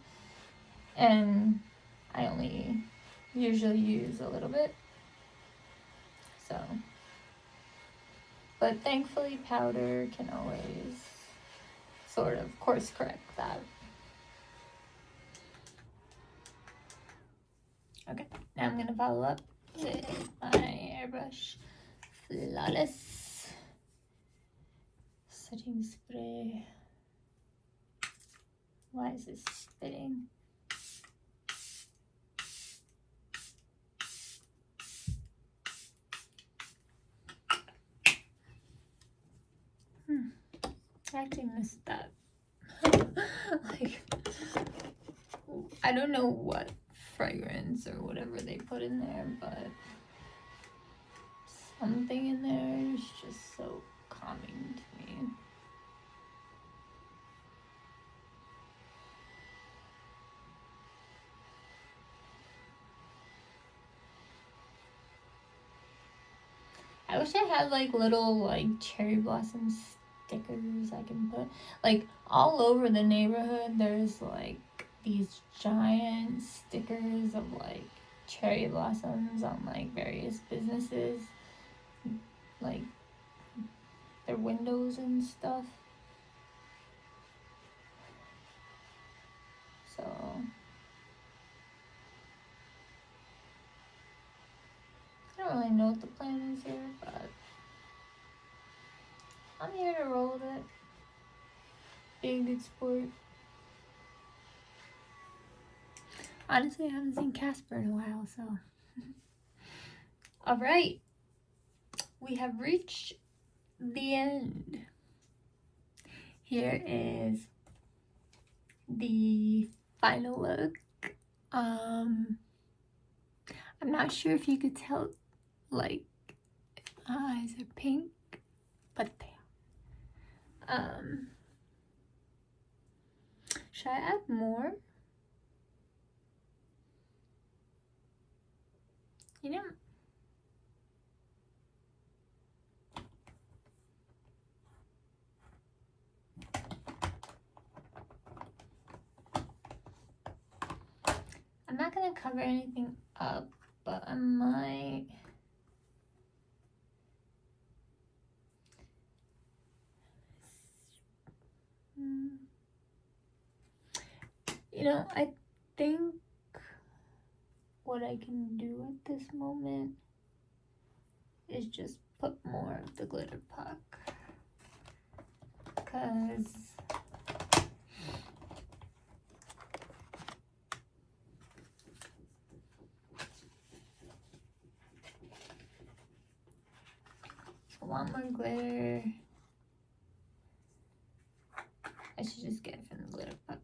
and I only usually use a little bit, so, but thankfully powder can always sort of course correct that. Okay, now I'm gonna follow up with my airbrush Flawless setting spray. Why is this spitting? I actually missed that. Like, I don't know what fragrance or whatever they put in there, but something in there is just so calming to me. I wish I had like little like cherry blossom stickers I can put like all over the neighborhood. There's like these giant stickers of like cherry blossoms on like various businesses, like their windows and stuff. So I don't really know what the plan is here, but I'm here to roll with it. Be a good sport. Honestly, I haven't seen Casper in a while, so. Alright. We have reached the end. Here is the final look. I'm not sure if you could tell, like, eyes are pink, but they are. Should I add more? You know, I'm not gonna cover anything up, but I might. You know, I think what I can do at this moment is just put more of the glitter puck, because I want more glitter. I should just get it from the glitter puck.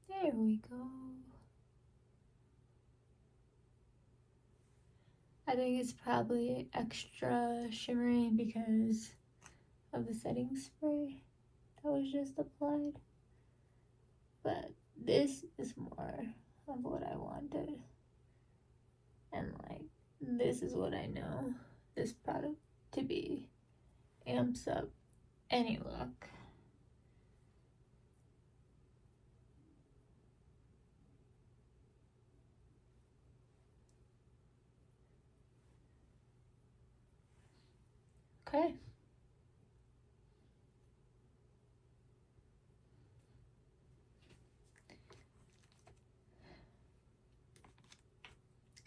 There we go. I think it's probably extra shimmery because of the setting spray that was just applied. But this is more of what I wanted. And like, this is what I know this product to be. Amps up any look. Okay.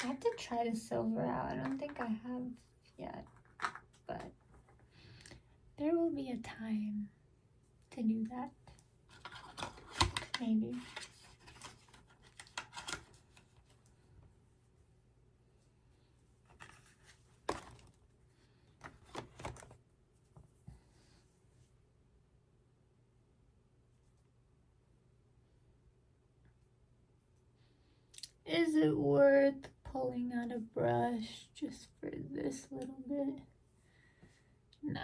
I have to try the silver out. I don't think I have yet, but there will be a time to do that. Maybe. Is it worth pulling out a brush just for this little bit? Nah.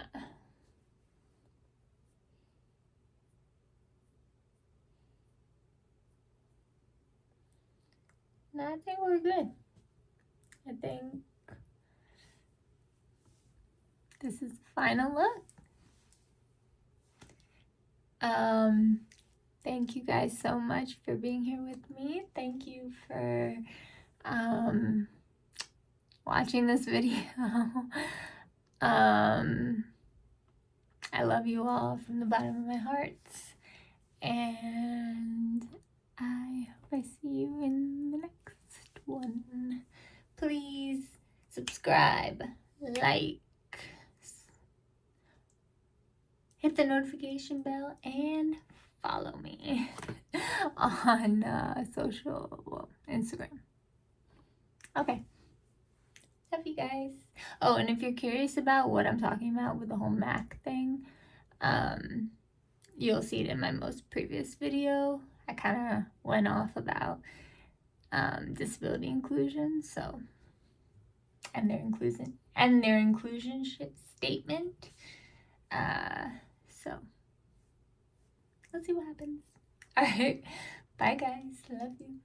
No, I think we're good. I think this is the final look. Thank you guys so much for being here with me. Thank you for watching this video. I love you all from the bottom of my heart, and I hope I see you in the next one. Please subscribe, like, hit the notification bell, and follow me on Instagram. Okay. Love you guys. Oh, and if you're curious about what I'm talking about with the whole MAC thing, you'll see it in my most previous video. I kind of went off about disability inclusion, so, and their inclusion statement. So let's see what happens. All right, bye guys, love you.